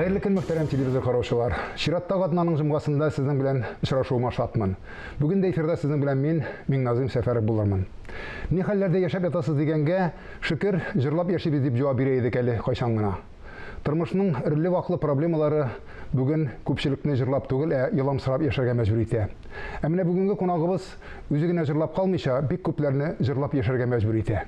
Хайырлы көн, мөхтәрәм телевизор караучылар. Чираттагы атнаның җомгасында сезнең белән очрашуыма шатмын. Бүген дә эфирда сезнең белән мин Миңназыйм Сәфәров булырмын. Ни хәлләрдә яшәп ятасыз дигәнгә, шөкер, җырлап яшибез дип җавап бирә идек әле кайчан гына. Тормышның ирле-ваклы проблемалары бүген күпчелекне җырлап түгел, еламсырап яшәргә мәҗбүр итә. Ә менә бүгенге кунагыбыз үзе генә җырлап калмыйча, бик күпләрне җырлап яшәргә мәҗбүр итә.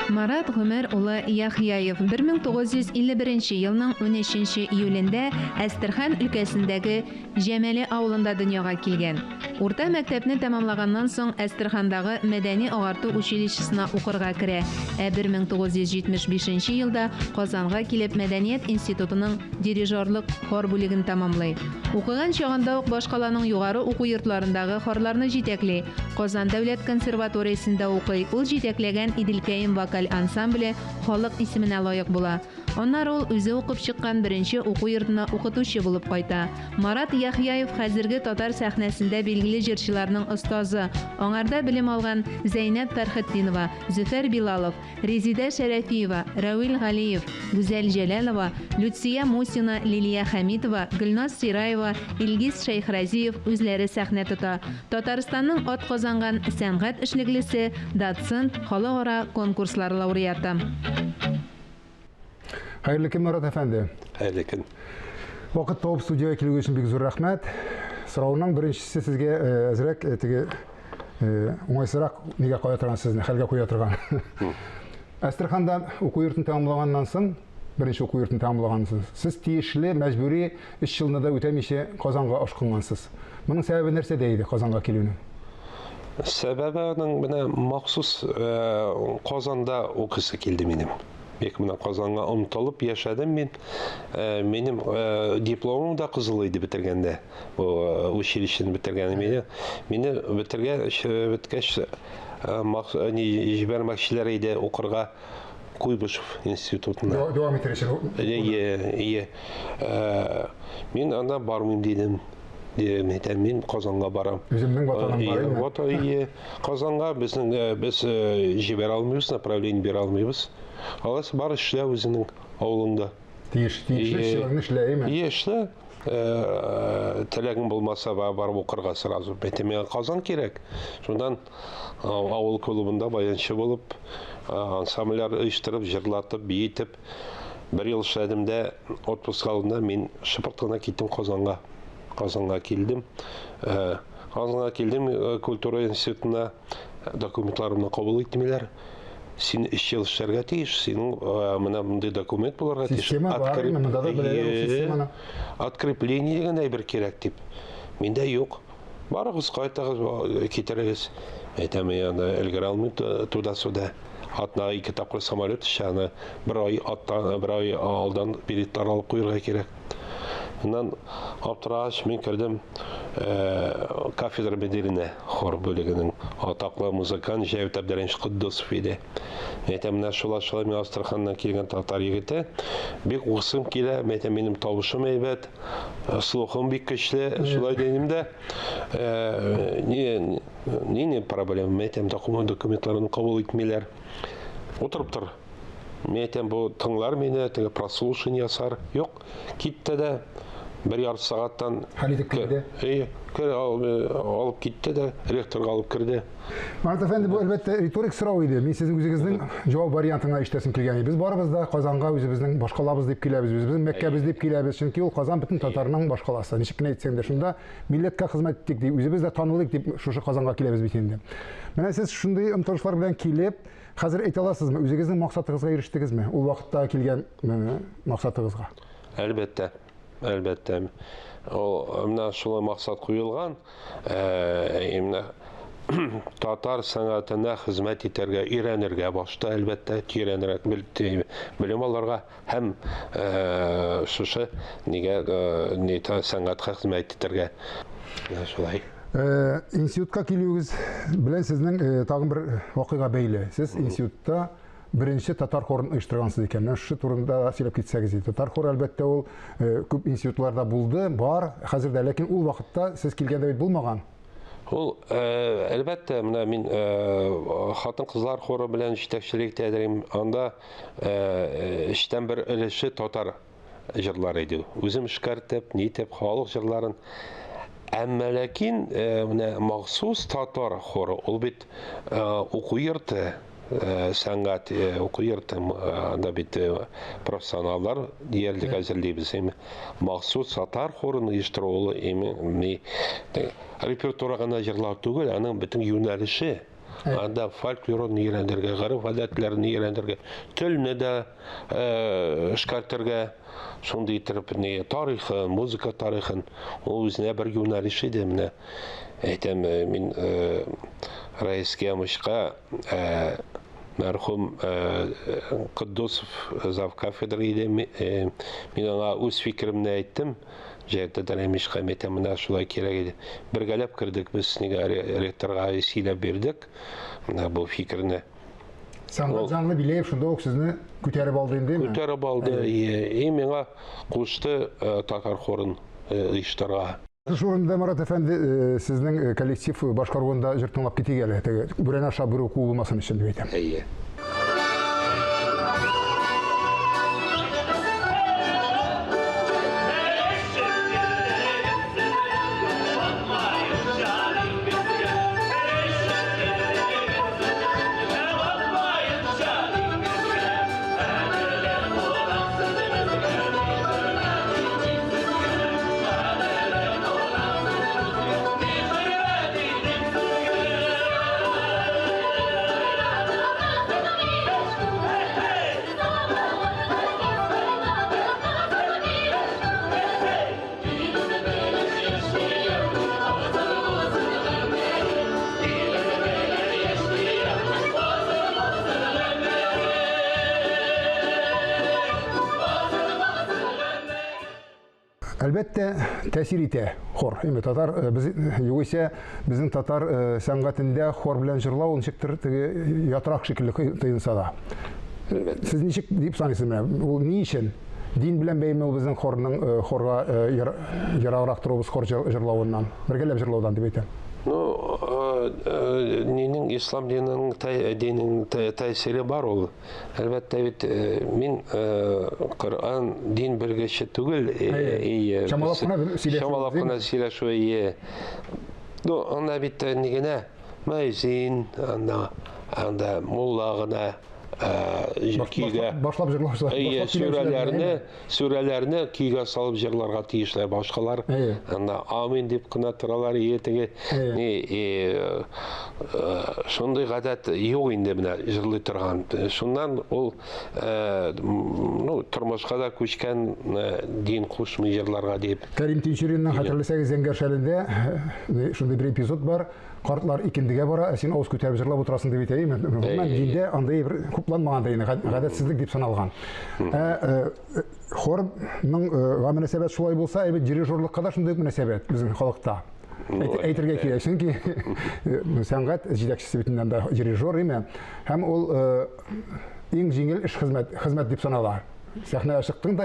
Марат Гомер улы Яхьяев 1951 елның 13 июлендә Әстерхан өлкәсендәге Җәмәле авылында дөньяга килгән. Урта мәктәпне тәмамлаганнан соң Әстерхандагы Мәдәни агарту училищесына укырга керә. 1975 елда Казанга килеп Мәдәният институтының дирижерлык хор бүлеген тәмамлый. Укыган чагында ук башкаланың югары уку йортларындагы хорларны җитәкли. Казан дәүләт консерваториясендә укый. Ул җитәкләгән Иделкәем вокаль ансамбле халык исеменә лаек була. Аннары ул үзе укып чыккан беренче уку йортына укытучы булып кайта. Марат Яхьяев хәзерге татар сәхнәсендә билгеле җырчыларның остазы. Аңарда белем алган Зәйнәп Фәрхетдинова, Зөфәр Билалов, Резидә Шәрәфиева, Рәвил Галиев, Гүзәл Җәләлова, Люция Мусина, Лилия Хәмитова, Гөлназ Сираева, Илгиз Шәйхразиев үзләре сәхнә тота. Татарстанның атказанган сәнгать эшлеклесе, доцент, халыкара конкурслар лауреаты. Хайырлы көн, Марат әфәнде. Хайырлы көн. Вакыт тауып студияга килүгә өчен бик зур рәхмәт. Сорауның беренчесе сезгә әзрәк уңайсызрак нигә куя торган сезне, хәлгә куя торган. Әстерханда уку йортын тәмамлаганнан соң, беренче уку йортын тәмамлагансыз. Сез тиешле, мәҗбүри 3 елны да үтәмичә Казанга ашкынгансыз. Моның сәбәбе нәрсәдә иде Казанга килүнең? Сәбәбе аның менә махсус Казанда укысы килде минем. Бек менә Казанга омтылып яшәдем мин. Минем дипломым да кызыл иде бетергәндә. Бу училищене бетергәнем. Мине беткәч җибәрмәкчеләр иде укырга Куйбышев институтына. Дәвам итәрәчәк. Мин анда бармыйм дидем. Мин Казанга барам. Үземнең ватаным бар иде. Казанга без җибәрә алмыйбыз, направление бирә алмыйбыз. Аласы бар эшлә үзенең авылында. Тиешле эшләрне эшләйме? Эшлә. Теләгең булмаса барып укырга сразу. Бәтемә Казан кирәк. Шундан авыл клубында баянчы булып, ансамбльләр оештырып, җырлатып, биетеп, бер ел эшләдем дә отпуск алдында мин шыпырт киттем Казанга. Казанга килдем. Казанга килдем, культура институтына документларымны кабул иттеләр. Син 3 ел эшләргә тиеш, синең менә мондый документ булырга тиеш. Система бар, монда да беләләр системаны. Открепление дигән әйбер кирәк дип. Миндә юк. Барыгыз, кайтыгыз, китерегез. Әйтәм, аны өлгерә алмыйм туда-суда. Атна 2 тапкыр самолет шаны, бер ай алдан билетлар алып куярга кирәк. Bundan аптыраш мен кірдім кафедра беделіне хор бөлігінің атаклы музыкант Жәвит Әбдірәнш Құддосов еді. Менә шула мен Астраханнан келген татар егеті. Бик оқысым келе, менің табышым әйбәт, слухым бик көчле, шулай деймін дә. Не проблема, документларын кабул итмиләр. Отырып тор. Мен бу тыңлар мені, прослушание ясар. Юк, китте дә. Bir yarım saatten alıp gitti de rektorga alıp kirdi. Marat efendi, bu elbette retorik sırau idi. Мен sizin üzerinizden cevap variantına iştesim kilgeni. Biz barabız da Kazanға özümüzün başkalabız deyip kilebіз, özümüzün Mekke'biz deyip kilebіз. Çünkü o Kazan bütün Tatarının başkalası. Nişikine etsen de şunda milletke hizmet ettik deyip, özümüz de tanılıyık deyip şuşu Kazanға kilebіз bitende. Mene siz şunday ımtırışlar bilen kilep, hazır ete alasınız mı? Özünüzün maksatınızga eriştiniz mi? O vakitte kilgen maksatınızga. Elbette. Әлбәттә. Менә шулай максат куелган. Татар сәнгатенә хезмәт итәргә, өйрәнергә башта әлбәттә өйрәнергә белем алырга һәм шушы нигә сәнгатькә хезмәт итәргә. Шулай. Институтка килүегез белән сезнең тагын бер вакыйга бәйле. Сез институтта birinci Tatar хорын оештыргансыз икән. Шу турында сөйләп китсәгез иде. Татар хоры әлбәттә ул күп институтларда булды, бар, хәзердә, ләкин ул вакытта сез килгәндә бит булмаган. Ул әлбәттә менә мин хатын-кызлар хоры белән җитәкчелек итәдем. Анда эштән бер өлеше татар җырлар иде. Үзем эшкәртеп, нитеп халык җырларын. Әмма ләкин менә махсус татар хоры ул бит уку йорты сәнгать уку йорты анда бит профессионаллар диярлек әзерлейбез. Махсус татар хорын оештыру ул репертуар гына җырлау түгел, аның бөтен юнәлеше. Анда фольклорны өйрәнергә, гариф гадәтләрен өйрәнергә, телне дә эшкәртергә, шундый итеп тарихын, музыка тарихын, ул үзенә бер юнәлеш иде менә. Әйтәм, мин Раискә Мышка мәрхүм Куддусов зав кафедра иде, мин аңа үз фикеремне әйттем. Җәйтә дәремишкә мәтә менә шулай кирәк иде. Бергәләп кирдек без нигә ректорга сөйләп бирдек. Менә бу фикерне. Сәнгать Жанлы Билеев шунда ук сезне күтәреп алды инде. Күтәреп алды. Миңа кушты татар хорын оештырырга. Шу урында Марат әфәнде сезнең коллектив башкаруында җыр тыңлап китик әле. Бүрәнә аша бер уку булмасын өчен дип әйтәм. Әйе. Әлбәттә, тәсир итә хор. Татар югыйсә безнең татар сәнгатендә хор белән җырлау ничектер ятрак шикелле тоелса да. Сез ничек дип саныйсыз менә? Ул ни өчен? Дин белән бәйле безнең хорның хорга яраграк торубыз хор җырлавыннан, бергәләп җырлаудан дип әйтәм. Нинең ислам диненең тәэсире бар ул. Әлбәттә бит мин Коръан дин белгече түгел. Чамалап кына сөйләшү. Анда бит нигенә мәзин, анда мулла гына башлап җырлаучылар. Сүрәләрне көйгә салып җырларга тиешләр башкалар. Анда амин дип кына торалар, теге шундый гадәт юк инде менә җырлый торган. Шуннан ул тормышка да күчкән дин кушмый җырларга дип. Кәрим Тинчуринның хәтерләсәгез Зәңгәр шәлендә шундый бер эпизод бар. Картлар икендегә бара, син авыз күтәреп җырлап утырасың дип әйтәм. Мен диндә андай бер хупланмагандай гадәтсезлек дип саналган. Хорның мөнәсәбәт шулай булса, дирижерлыкка да шундый мөнәсәбәт безнең халыкта. Әйтергә кирәк, чөнки сәнгать җитәкчесе битеннән дә дирижер име, һәм ул иң җиңел эш хезмәт дип санала. Сәхнәгә чыктың да,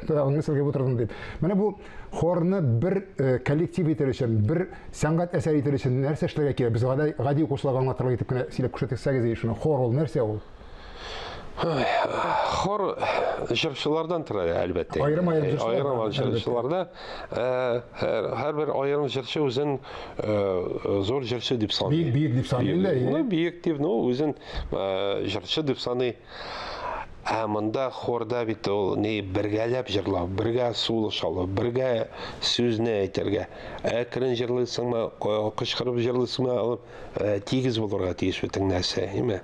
таягыңны селгәп утырдың дип. Менә бу хорны бер коллектив итер өчен, бер сәнгать әсәр итер өчен нәрсә эшләргә кирәк? Без гади укучыларга аңлатырга итеп кенә сөйләп күрсәтсәгез, шуны хор ул нәрсә ул? Хор җырчылардан тора, әлбәттә. Аерым җырчыларда һәрбер аерым җырчы үзен зур җырчы дип саный. Биек дип саный. Биек дип, үзен җырчы дип саный. Монда хорда бит ул бергәләп җырлау, бергә сулыш алу, бергә сүзне әйтергә. Әкрен җырлыйсыңмы, кычкырып җырлыйсыңмы, алып тигез булырга тиеш бөтен нәрсә, име?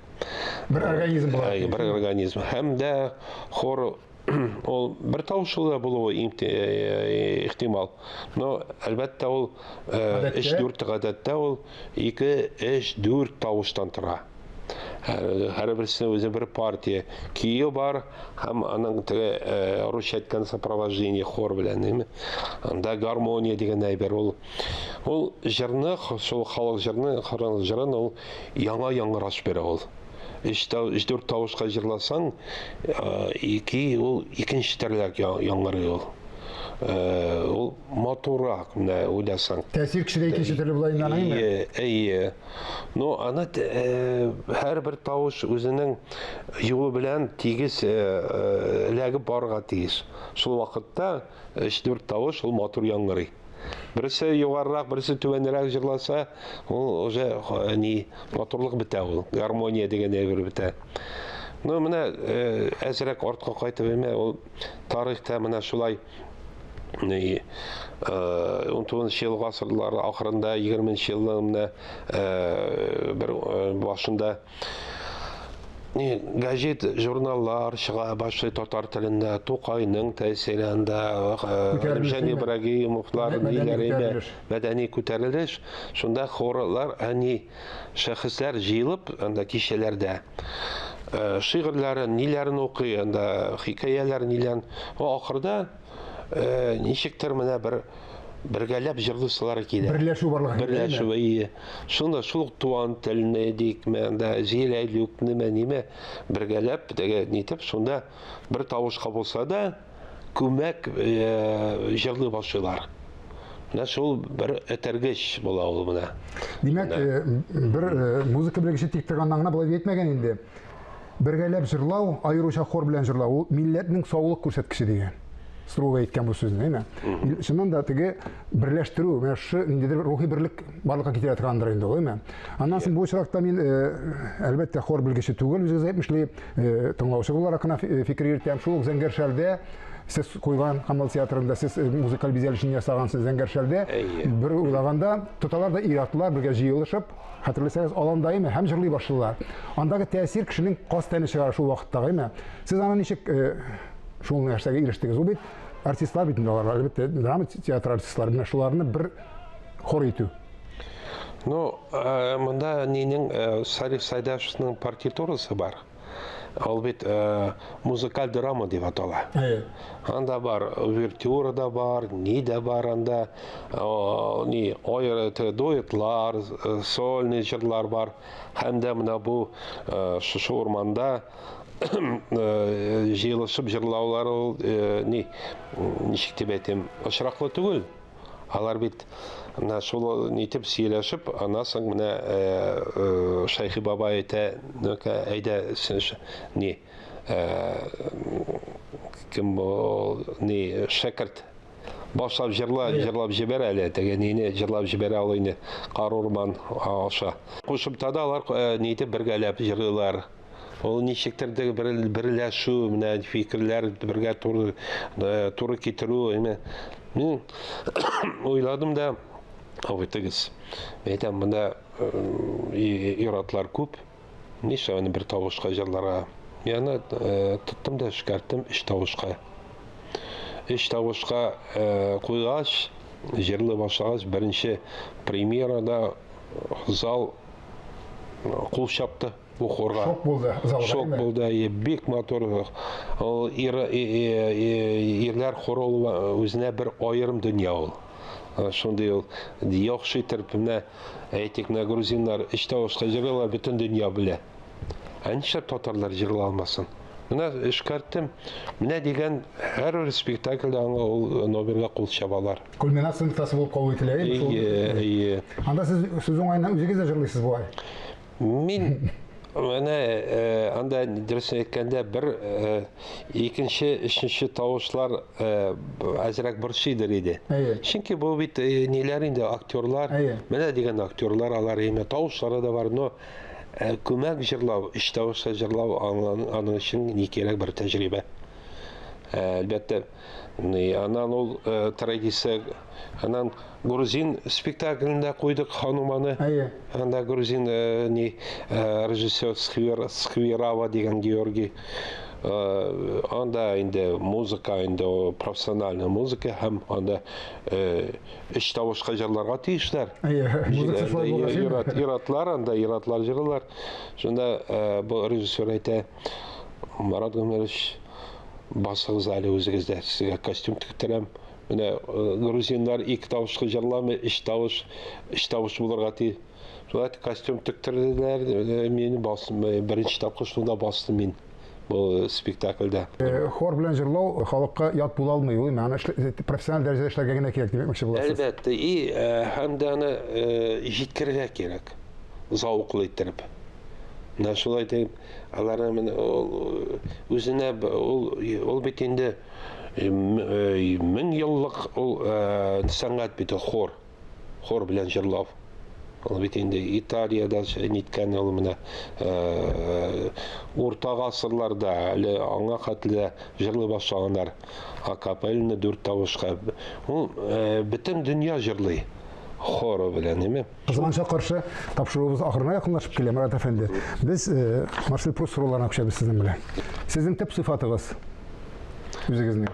Бер организм була. Бер организм. Һәм дә хор ул бер тавышлы булуы ихтимал. Но әлбәттә ул 3-4 гадәттә ул 2-3-4 тавыштан тора. Һәрберсенә үзе бер партия көйе бар, һәм аның теге русча әйткән сопровождение хор белән, анда гармония дигән әйбер ул. Ул җырны, шул халык җырын ул яңа яңгыраш бирә ул. 3-4 тавышка җырласаң, ул икенче төрлерәк яңгырый ул. ол моторрақ, мына ойласаң. Тәсир кішіде екінші түрлі бұлайын ана Ие. Но аны әрбір тауыш өзінің юлы білән тегіз ләгіп барға тегіз. Сол вақытта бір тауыш ол мотор яңғырый. Бірісі жоғарырақ, бірісі төменірек жырласа, ол уже моторлық біте ол, гармония деген әйбір біте. Но мына әзірек артқа қайтып еме, ол тарихта мына шулай 19 жыл ғасырлар ақырында, 20 жылдың бір башында газет, журналлар шыға башлай татар тілінде, Тоқайның тәсірінде, Әлімжан Ибрагимовлар, мәдәни көтеріліш. Сонда хорлар, шәхіслер жиылып, кешелерде шиғырларын, нелерін оқи, хикаяларын, нелерін. Ақырда нешіктір мына біргәләп жырлысылар кейді. Бірләшу барлығы. Бірләшу, Шында шұлық туан тіліне дейік, зел әйлік, неме, біргәләп, нетіп, сонда бір тауышқа болса да, көмәк жырлы башылар. Сол бір әтергіш бола ол мұна. Демек, бір музыка білгіші тек тұрғандағына бұлай етмеген енді. Біргәләп жырлау, айыруша хор білән жырлау, ол милләтінің саулық көрсеткіші деген. Строго айтқан бұл сөзін, шыннан да тіге бірләштіру, рухи бірлік барлыққа кете атқандыр енді ол, Андан соң бұл шырақта мен әлбәтте хор білгіші түгіл, өзіңіз айтмышлы тыңлаушы болар ақына фикір ертем, шулық Зәңгәршәлде сіз қойған Қамал театрында, сіз музыкал безелішін ясағансыз Зәңгәршәлде, бір ойлағанда тұталар да иратылар бірге жиылышып, хатırlасаңыз аландай һәм җырлый башлыйлар. Андагы тәэсир кешенең кас тәне чыгара шул вакыттагы. Сез аны ничек шул нәрсәгә ирештегез? Ул бит артистлар бит алар, әлбәттә, драма театр артистлары менә шуларны бір хор итү. Монда нинең Сариф Сайдашевның партитурасы бар. Ол бит музыкаль драма деп атала. Анда бар, увертюра да бар, ни да бар, анда дуэтлар, сольный жырлар бар. Һәм дә менә бу шушы урманда җыелышып жырлаулар ул ничек дип әйтим, очраклы түгел. Алар бит шул нитеп сөйләшеп, анасын менә Шайхи баба әйтә, әйдә кем шәкерт башлап җырлап җибәрә әле, тегене җырлап җибәрә ул инде Карурман аша. Кушымта да алар нитеп бергәләп җырлыйлар. Ол ничектер берләшү, менә фикерләр бергә туры китерү, Мен ойладым да, авытыгыз. Әйтәм, монда иратлар күп. Нишләп аны бер тавышка җырларга? Яны тоттым да эшкәрттем 3 тавышка. 3 тавышка куйгач, җырлый башлагач, беренче премьерада зал кул чапты. Bu хорга. Шок булды залга. Шок булды, бик мотор. Ул ирләр хоры үзенә бер аерым дөнья ул. Шундый ул яхшы итеп менә әйтик, грузиннар иштавышка җырлыйлар, бөтен дөнья белә. Нишләп татарлар җырлый алмасын? Менә эшкәрттем. Менә дигән һәр спектакльдә аңа ул номерга кул чабалар. Кульминация нуктасы булып кабул ителә. Анда сез уңайдан үзегез дә җырлыйсыз бу ай. Мин анда дөресен әйткәндә бер икенче, өченче тавышлар әзрәк борчыйдыр иде. Чөнки бу бит ниләр инде актерлар, менә дигән актерлар алар тавышлары да бар, но күмәк җырлау, ич тавышлы җырлау аның өчен ни кирәк бер тәҗрибә. Әлбәттә, анан ул традиция, анан грузин спектаклендә куйдык Хануманы. Анда грузин режиссер Сквирава дигән Георгий. Анда инде музыка, инде профессиональная музыка һәм анда ич тавышка җырларга тиешләр. Иратлар, анда иратлар җырлар. Шунда бу режиссер әйтә, Марат Гомерович, басыгыз әле үзегездә, сезгә костюм тиктерәм. Менә грузиннар 2 тавышка җырламый, 3 тавыш булырга ти. Шулай костюм тиктерделәр, мине басым, беренче тапкыр шунда бастым мин. бұл спектакльдә. Хор белән җырлау халыкка ят була алмый, ул мәгънә профессиональ дәрәҗәдә эшләргә генә кирәк димәкче буласыз. Әлбәттә, һәм дә аны җиткерергә кирәк, зауыклы иттереп. Менә шулай дип, аларны үзенә ул бит инде 1000 еллык ул сәнгать бит хор белән җырлау. Ул бит инде Италиядә ниткән ул менә урта гасырларда әле аңа хәтле җырлый башлаганнар. Акапельны 4 тавышка. Ул бөтен дөнья җырлый. Хор белән, неме? Кызганча каршы тапшыруыбыз ахырына якынлашып килә, Марат әфәнде. Без Марсель Пруст рольләрен күрәбез сезнең белән. Сезнең төп сыйфатыгыз үзегезнең.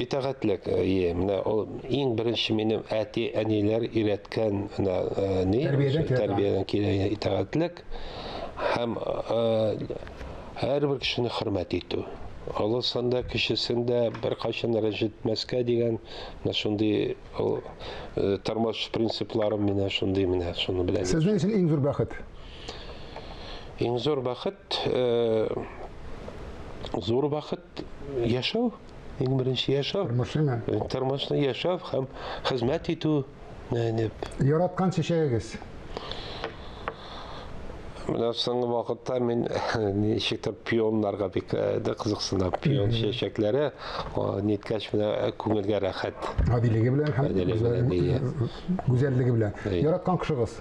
Итәгатьлек, менә ул иң беренче минем әти-әниләр өйрәткән тәрбиядән килә итәгатьлек һәм һәрбер кешене хөрмәт итү. Алысында кешесендә бер кайчан рәҗетмәскә дигән шундый тормыш принципларым менә шундый шуны белән. Сезнең өчен иң зур бәхет? Иң зур бәхет яшәү. Иң беренче яшәү. Тормышны яшәү һәм хезмәт итү. Яраткан чәчәгегез? Менә соңгы вакытта мин ничектер пионнарга бик кызыксынам. Пион чәчәкләре ниткәч менә күңелгә рәхәт. Гадилеге белән һәм гүзәллеге белән. Яраткан кешегез?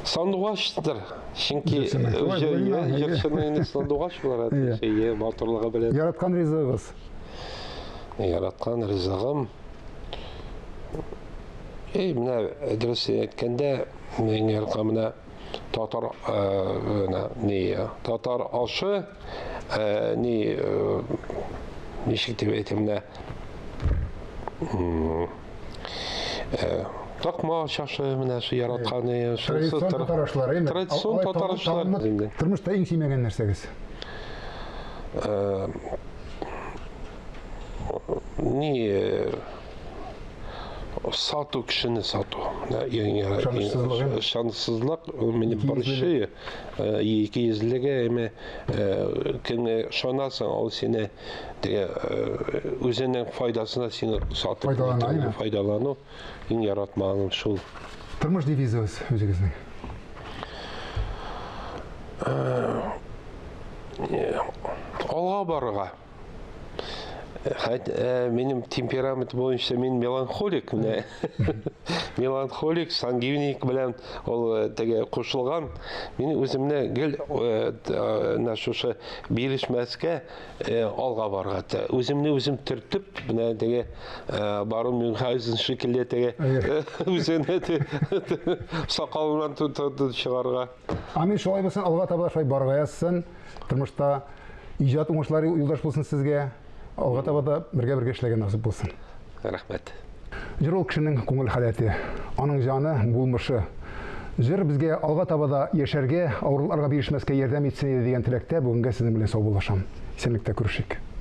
Сандугачлар. Чөнки җырчының сандугач булар. Батырлыгы белән. Яраткан ризыгыз? Яраткан ризыгым. Менә дөрес әйткәндә, мин яраткан татар ашы ничек дип әйтим, такма ашы менә яраткан традицион татар ашлары. Традицион татар ашлары. Тормышта иң сөймәгән нәрсәгез? Сату кешене сату. Шансызлык минем борчы. Икейзлеге кемгә шанасың, ул сине үзенең файдасына сине сатып файдалану. Иң яратмаган шул. Тормыш девизыгыз үзегезнең? Алга барырга. Минем темперамент буенча мин меланхолик, меланхолик, сангвиник белән ул теге кушылган. Мин үземне гел шушы бирешмәскә алга барырга. Үземне үзем төртеп, менә теге Барон Мюнхгаузен шикелле теге үзенә сакалынан тотып чыгарга. Мин шулай булсын, алга таба шулай барырга язсын. Тормышта иҗат уңышлары юлдаш булсын сезгә. Алга таба да бергә эшләргә насыйп булсын. Рәхмәт. Җыр ул кешенең күңел халәте, аның җаны, булмышы. Җыр безгә алга таба да яшәргә, авыруларга бирешмәскә ярдәм итсен дигән теләктә бүгенгә сезнең белән саубуллашам. Исәнлектә күрешик.